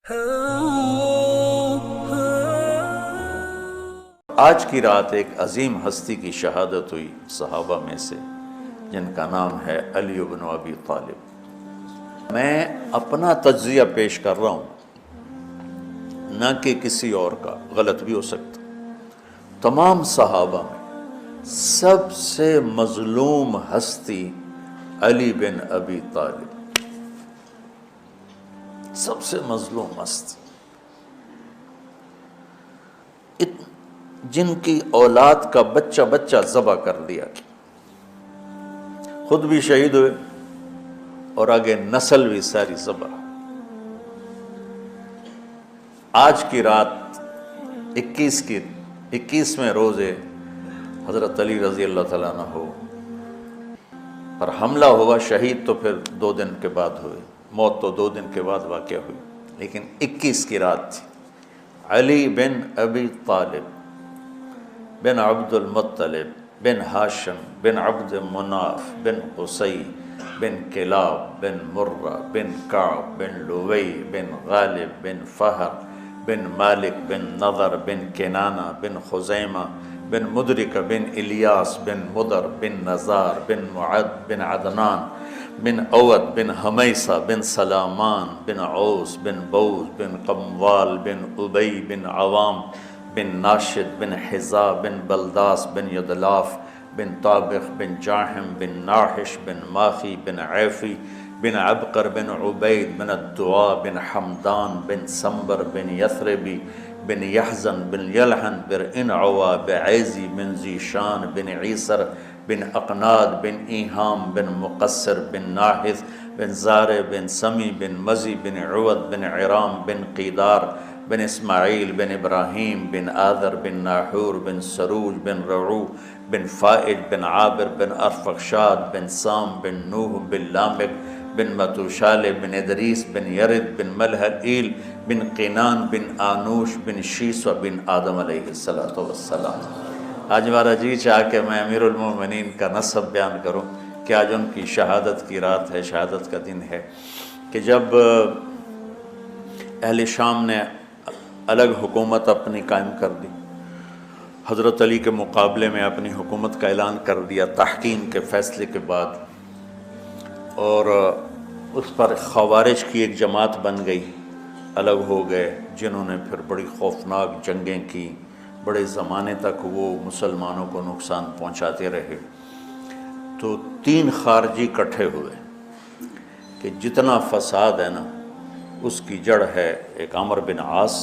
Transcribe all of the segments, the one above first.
آج کی رات ایک عظیم ہستی کی شہادت ہوئی صحابہ میں سے، جن کا نام ہے علی بن ابی طالب۔ میں اپنا تجزیہ پیش کر رہا ہوں، نہ کہ کسی اور کا، غلط بھی ہو سکتا۔ تمام صحابہ میں سب سے مظلوم ہستی علی بن ابی طالب، سب سے مظلوم ہستی، جن کی اولاد کا بچہ بچہ ذبح کر دیا، خود بھی شہید ہوئے اور آگے نسل بھی ساری ذبح۔ آج کی رات 21ویں روزے حضرت علی رضی اللہ تعالیٰ عنہ پر حملہ ہوا، شہید تو پھر 2 دن کے بعد ہوئے، موت تو 2 دن کے بعد واقع ہوئی، لیکن 21 کی رات تھی۔ علی بن ابی طالب بن عبد المطلب بن ہاشم بن عبد مناف بن قصی بن کلاب بن مرہ بن کعب بن لوی بن غالب بن فہر بن مالک بن نضر بن کنانہ بن خزیمہ بن مدرک بن الیاس بن مدر بن نزار بن معد بن عدنان بن عود بن حمیسہ بن سلامان بن عوس بن بوز بن قموال بن ابی بن عوام بن ناشد بن حذا بن بلداس بن یدلاف بن طابخ بن جاحم بن ناحش بن ماخی بن عیفی بن عبقر بن عبید بن الدعاء بن حمدان بن سنبر بن یثربی بن یحزن بن یلحن بن انعوا بعیزی بن زیشان بن عیسر بن اقناد بن ایہام بن مقصر بن ناحث بن زارع بن سمی بن مزی بن عوض بن عرام بن قیدار بن اسماعیل بن ابراہیم بن آذر بن ناحور بن سروج بن رعو بن فائج بن عابر بن ارفخشاد بن سام بن نوح بن لامک بن متوشال بن ادریس بن یرد بن ملحل بن قینان بن آنوش بن شیسو بن آدم علیہ السلام۔ آج ہمارا جی چاہ کہ میں امیر المومنین کا نسب بیان کروں کہ آج ان کی شہادت کی رات ہے، شہادت کا دن ہے، کہ جب اہل شام نے الگ حکومت اپنی قائم کر دی، حضرت علی کے مقابلے میں اپنی حکومت کا اعلان کر دیا تحکیم کے فیصلے کے بعد، اور اس پر خوارج کی ایک جماعت بن گئی، الگ ہو گئے، جنہوں نے پھر بڑی خوفناک جنگیں کی، بڑے زمانے تک وہ مسلمانوں کو نقصان پہنچاتے رہے۔ تو 3 خارجی اکٹھے ہوئے کہ جتنا فساد ہے نا، اس کی جڑ ہے ایک عمرو بن عاص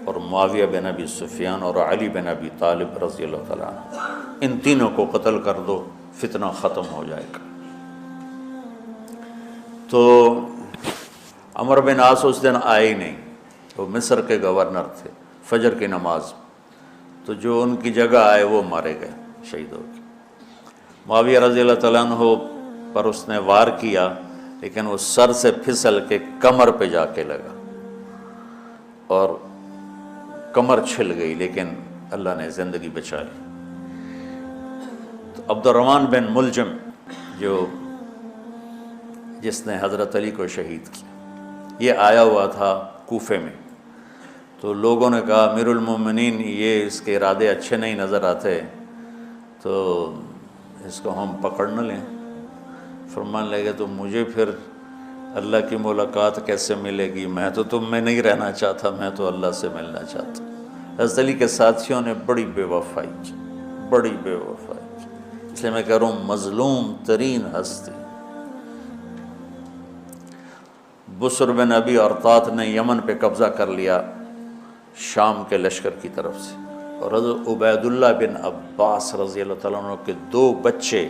اور معاویہ بن ابی سفیان اور علی بن ابی طالب رضی اللہ تعالیٰ عنہ، ان تینوں کو قتل کر دو، فتنہ ختم ہو جائے گا۔ تو عمرو بن عاص اس دن آئے ہی نہیں، وہ مصر کے گورنر تھے، فجر کی نماز، تو جو ان کی جگہ آئے وہ مارے گئے، شہید ہو گئے۔ معاویہ رضی اللہ تعالیٰ عنہ پر اس نے وار کیا، لیکن وہ سر سے پھسل کے کمر پہ جا کے لگا اور کمر چھل گئی، لیکن اللہ نے زندگی بچا لی۔ تو عبد الرحمن بن ملجم جس نے حضرت علی کو شہید کیا، یہ آیا ہوا تھا کوفے میں، تو لوگوں نے کہا امیر المومنین یہ اس کے ارادے اچھے نہیں نظر آتے، تو اس کو ہم پکڑ نہ لیں۔ فرمان لگے تو مجھے پھر اللہ کی ملاقات کیسے ملے گی؟ میں تو تم میں نہیں رہنا چاہتا، میں تو اللہ سے ملنا چاہتا۔ حضرت علی کے ساتھیوں نے بڑی بے وفائی کی، بڑی بے وفائی کی، اس لیے میں کہہ رہا ہوں مظلوم ترین ہستی۔ بسر بن ابی ارطاط نے یمن پہ قبضہ کر لیا شام کے لشکر کی طرف سے، اور حضرت عبید اللہ بن عباس رضی اللہ تعالیٰ عنہ کے 2 بچے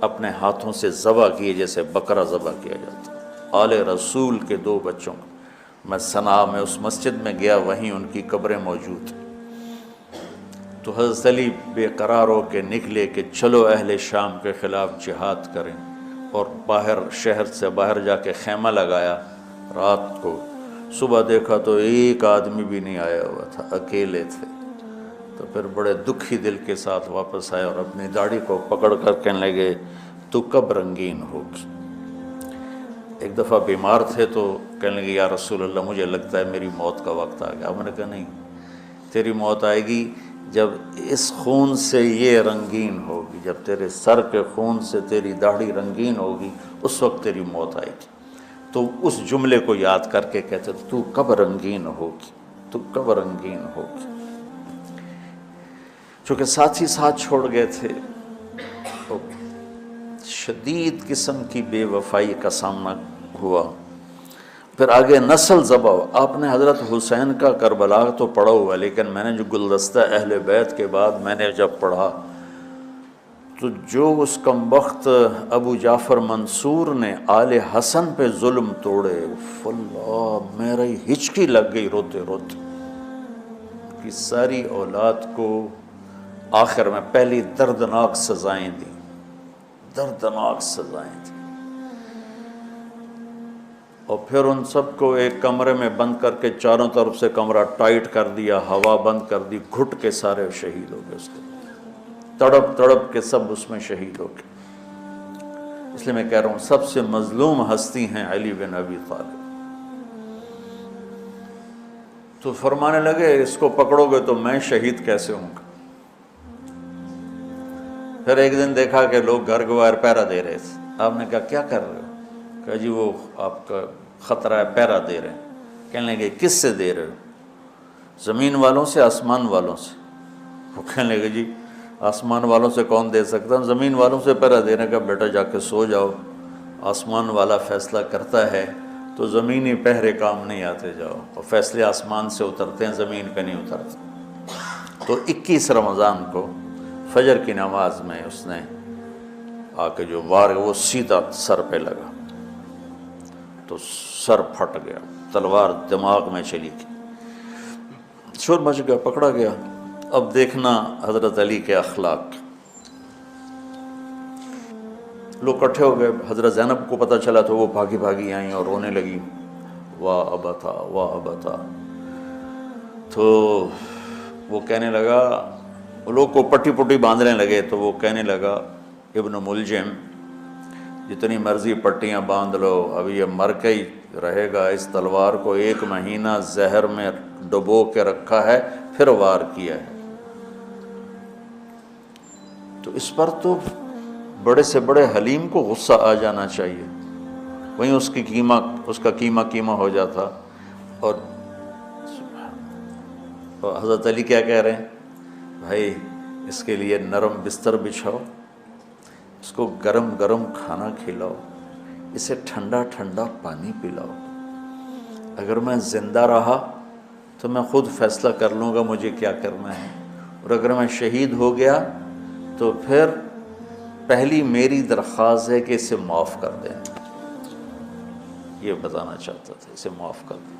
اپنے ہاتھوں سے ذبح کیے، جیسے بکرا ذبح کیا جاتا۔ آل رسول کے 2 بچوں کو میں صنعاء میں اس مسجد میں گیا، وہیں ان کی قبریں موجود ہیں۔ تو حضرت علی بے قرار ہو کے نکلے کہ چلو اہل شام کے خلاف جہاد کریں، اور باہر شہر سے باہر جا کے خیمہ لگایا رات کو۔ صبح دیکھا تو ایک آدمی بھی نہیں آیا ہوا تھا، اکیلے تھے۔ تو پھر بڑے دکھی دل کے ساتھ واپس آئے اور اپنی داڑھی کو پکڑ کر کہنے لگے تو کب رنگین ہوگی؟ ایک دفعہ بیمار تھے تو کہنے لگے یا رسول اللہ مجھے لگتا ہے میری موت کا وقت آ گیا. میں نے کہا نہیں، تیری موت آئے گی جب اس خون سے یہ رنگین ہوگی، جب تیرے سر کے خون سے تیری داڑھی رنگین ہوگی اس وقت تیری موت آئے گی. تو اس جملے کو یاد کر کے کہتے تو کب رنگین ہوگی، تو کب رنگین ہوگی. چونکہ ساتھی ساتھ چھوڑ گئے تھے تو شدید قسم کی بے وفائی کا سامنا ہوا. پھر آگے نسل ذبح. آپ نے حضرت حسین کا کربلا تو پڑھا ہوا، لیکن میں نے جو گلدستہ اہل بیت کے بعد میں نے جب پڑھا تو جو اس کمبخت ابو جعفر منصور نے آل حسن پہ ظلم توڑے، اللہ میرا ہچکی لگ گئی روتے روتے. کہ ساری اولاد کو آخر میں پہلی دردناک سزائیں دی، دردناک سزائیں دی، اور پھر ان سب کو ایک کمرے میں بند کر کے چاروں طرف سے کمرہ ٹائٹ کر دیا، ہوا بند کر دی، گھٹ کے سارے شہید ہو گئے. اس کے تڑپ تڑپ کے سب اس میں شہید ہو گئے. اس لیے میں کہہ رہا ہوں سب سے مظلوم ہستی ہیں علی بن ابی طالب. تو فرمانے لگے اس کو پکڑو گے تو میں شہید کیسے ہوں گا. پھر ایک دن دیکھا کہ لوگ گھر کے باہر پہرا دے رہے تھے. آپ نے کہا کیا کر رہے ہو؟ کہا جی وہ آپ کا خطرہ ہے، پہرا دے رہے ہیں. کہنے لگے کس سے دے رہے ہو؟ زمین والوں سے، آسمان والوں سے؟ وہ کہنے لگے جی آسمان والوں سے کون دے سکتا ہوں، زمین والوں سے پہرا دینے کا. بیٹا جا کے سو جاؤ، آسمان والا فیصلہ کرتا ہے تو زمینی پہرے کام نہیں آتے. جاؤ، اور فیصلے آسمان سے اترتے ہیں، زمین پہ نہیں اترتے. تو 21 رمضان کو فجر کی نماز میں اس نے آ کے جو وار وہ سیدھا سر پہ لگا تو سر پھٹ گیا، تلوار دماغ میں چلی گئی، شور مچ گیا، پکڑا گیا. اب دیکھنا حضرت علی کے اخلاق. لوگ اکٹھے ہو گئے. حضرت زینب کو پتہ چلا تو وہ بھاگی بھاگی آئیں اور رونے لگی، واہ ابتا واہ ابتا. تو وہ کہنے لگا، وہ لوگ کو پٹی پٹی باندھنے لگے تو وہ کہنے لگا ابن ملجم جتنی مرضی پٹیاں باندھ لو، اب یہ مر کے ہی رہے گا. اس تلوار کو 1 مہینہ زہر میں ڈبو کے رکھا ہے پھر وار کیا ہے. تو اس پر تو بڑے سے بڑے حلیم کو غصہ آ جانا چاہیے. وہیں اس کا قیمہ ہو جاتا. اور حضرت علی کیا کہہ رہے ہیں؟ بھائی اس کے لیے نرم بستر بچھاؤ، اس کو گرم گرم کھانا کھلاؤ، اسے ٹھنڈا ٹھنڈا پانی پلاؤ. اگر میں زندہ رہا تو میں خود فیصلہ کر لوں گا مجھے کیا کرنا ہے، اور اگر میں شہید ہو گیا تو پھر پہلی میری درخواست ہے کہ اسے معاف کر دیں. یہ بتانا چاہتا تھا، اسے معاف کر دیں.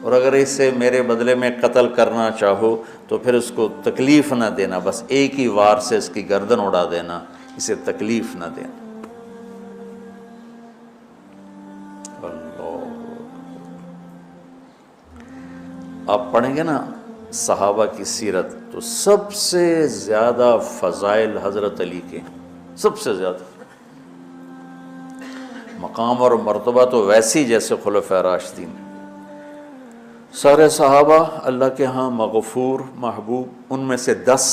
اور اگر اسے میرے بدلے میں قتل کرنا چاہو تو پھر اس کو تکلیف نہ دینا، بس ایک ہی وار سے اس کی گردن اڑا دینا، اسے تکلیف نہ دینا. اللہ، آپ پڑھیں گے نا صحابہ کی سیرت تو سب سے زیادہ فضائل حضرت علی کے، سب سے زیادہ مقام اور مرتبہ تو ویسی جیسے خلفائے راشدین. سارے صحابہ اللہ کے ہاں مغفور محبوب. ان میں سے 10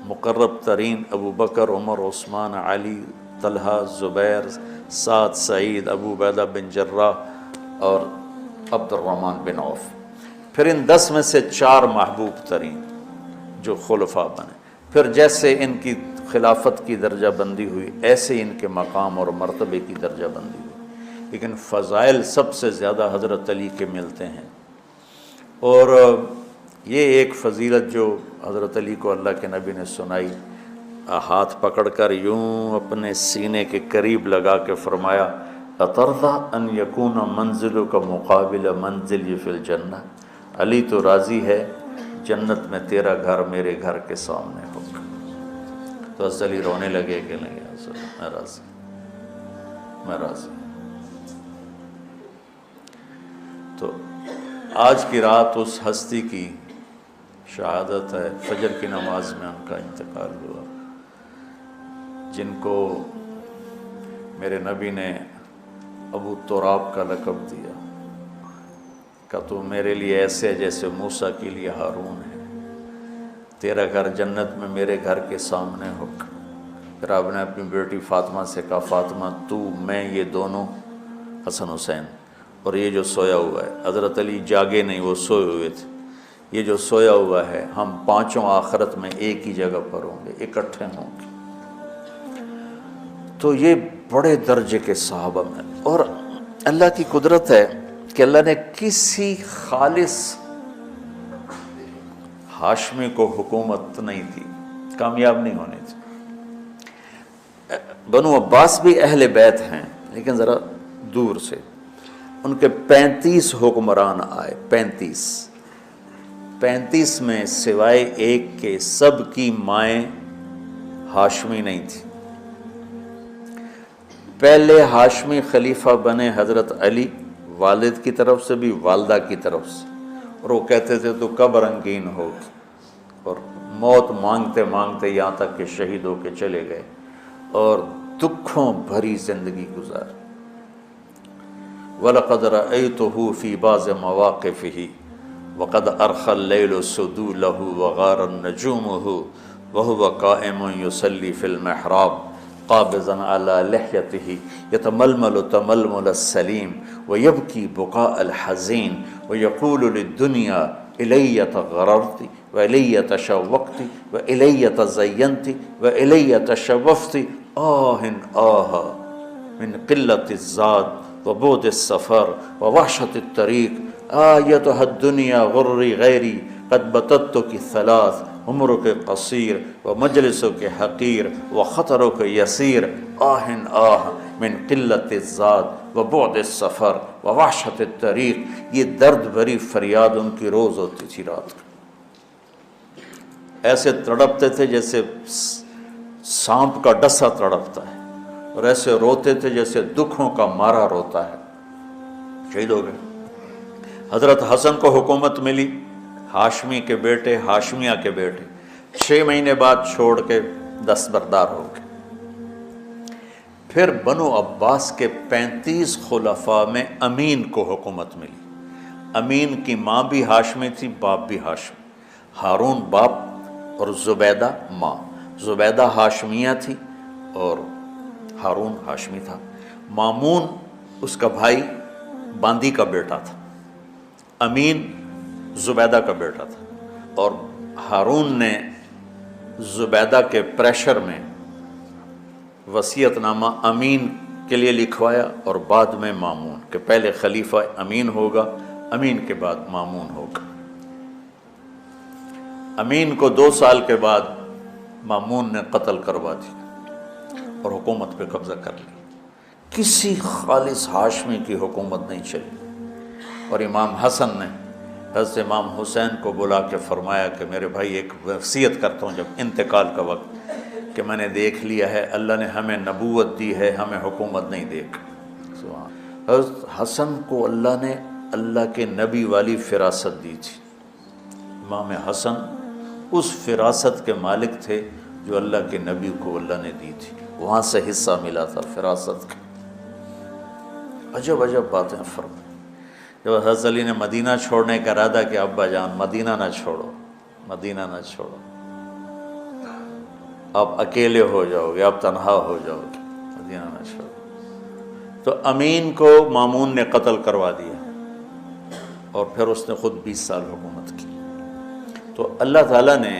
مقرب ترین ابو بکر، عمر، عثمان، علی، طلحہ، زبیر، سعد، سعید، ابو عبیدہ بن جراح اور عبد الرحمن بن عوف. پھر ان 10 میں سے 4 محبوب ترین جو خلفاء بنے. پھر جیسے ان کی خلافت کی درجہ بندی ہوئی ایسے ان کے مقام اور مرتبے کی درجہ بندی ہوئی. لیکن فضائل سب سے زیادہ حضرت علی کے ملتے ہیں. اور یہ ایک فضیلت جو حضرت علی کو اللہ کے نبی نے سنائی، ہاتھ پکڑ کر یوں اپنے سینے کے قریب لگا کے فرمایا، اترضی ان یکون منزلک مقابل منزلی فی الجنہ. علی تو راضی ہے جنت میں تیرا گھر میرے گھر کے سامنے ہوگا. تو حضرت علی رونے لگے کہ نہیں حضرت میں راضی، میں راضی. تو آج کی رات اس ہستی کی شہادت ہے، فجر کی نماز میں ان کا انتقال ہوا، جن کو میرے نبی نے ابو تراب کا لقب دیا کہ تو میرے لیے ایسے جیسے موسیٰ کے لیے ہارون ہے، تیرا گھر جنت میں میرے گھر کے سامنے ہو۔ پھر آپ نے اپنی بیٹی فاطمہ سے کہا فاطمہ تو میں یہ دونوں حسن حسین اور یہ جو سویا ہوا ہے، حضرت علی جاگے نہیں، وہ سوئے ہوئے تھے، یہ جو سویا ہوا ہے ہم پانچوں آخرت میں ایک ہی جگہ پر ہوں گے، اکٹھے ہوں گے۔ تو یہ بڑے درجے کے صحابہ میں، اور اللہ کی قدرت ہے کہ اللہ نے کسی خالص ہاشمی کو حکومت نہیں دی، کامیاب نہیں ہونے تھی۔ بنو عباس بھی اہل بیت ہیں لیکن ذرا دور سے، ان کے 35 حکمران آئے، 35 میں سوائے ایک کے سب کی مائیں ہاشمی نہیں تھی۔ پہلے ہاشمی خلیفہ بنے حضرت علی، والد کی طرف سے بھی والدہ کی طرف سے، اور وہ کہتے تھے تو کب رنگین ہوگی، اور موت مانگتے مانگتے یہاں تک کہ شہید ہو کے چلے گئے اور دکھوں بھری زندگی گزار۔ وَلَقَدْ رَأَيْتُهُ فِي بَعْضِ مَوَاقِفِهِ وَقَدْ أَرْخَى اللَّيْلُ سُدُولَهُ وَغَارَ النَّجُومُهُ وَهُوَ قَائِمٌ يُصَلِّي فِي الْمِحْرَابِ قابضاً على لحيته يتململ تململ السليم ويبكي بكاء الحزين ويقول للدنيا إلي تغررت وإلي تشوقت وإلي تزينت وإلي تشوفت آه من قلة الزاد وبعد السفر ووحشة الطريق آيتها الدنيا غري غيري قد بتتك ثلاث عمرك قصير ومجلسك حقير وخطرك يسير من قلة الزاد وبعد السفر ووحشة الطريق۔ یہ درد بھری فریاد ان کی روز ہوتی تھی رات کو، ایسے تڑپتے تھے جیسے سانپ کا ڈسا تڑپتا ہے، اور ایسے روتے تھے جیسے دکھوں کا مارا روتا ہے۔ شہید ہو گئے۔ حضرت حسن کو حکومت ملی، ہاشمی کے بیٹے، ہاشمیہ کے بیٹے 6 مہینے بعد چھوڑ کے دستبردار ہو گئے۔ پھر بنو عباس کے 35 خلفاء میں امین کو حکومت ملی۔ امین کی ماں بھی ہاشمی تھی، باپ بھی ہاشمی، ہارون باپ اور زبیدہ ماں۔ زبیدہ ہاشمیہ تھی اور ہارون ہاشمی تھا۔ مامون اس کا بھائی باندی کا بیٹا تھا، امین زبیدہ کا بیٹا تھا، اور ہارون نے زبیدہ کے پریشر میں وصیت نامہ امین کے لیے لکھوایا اور بعد میں مامون، کہ پہلے خلیفہ امین ہوگا، امین کے بعد مامون ہوگا۔ امین کو 2 سال کے بعد مامون نے قتل کروا دی اور حکومت پہ قبضہ کر لی۔ کسی خالص ہاشمی کی حکومت نہیں چلی، اور امام حسن نے حضرت امام حسین کو بلا کے فرمایا کہ میرے بھائی ایک وصیت کرتا ہوں جب انتقال کا وقت، کہ میں نے دیکھ لیا ہے اللہ نے ہمیں نبوت دی ہے، ہمیں حکومت نہیں دے گا۔ حضرت حسن کو اللہ نے اللہ کے نبی والی فراست دی تھی۔ امام حسن اس فراست کے مالک تھے جو اللہ کے نبی کو اللہ نے دی تھی، وہاں سے حصہ ملا تھا فراست کا۔ عجب عجب باتیں فرمائیں۔ جب حضرت علی نے مدینہ چھوڑنے کا ارادہ کیا، ابا جان مدینہ نہ چھوڑو، مدینہ نہ چھوڑو، آپ اکیلے ہو جاؤ گے، آپ تنہا ہو جاؤ گے، مدینہ نہ چھوڑو۔ تو امین کو مامون نے قتل کروا دیا، اور پھر اس نے خود 20 سال حکومت کی۔ تو اللہ تعالیٰ نے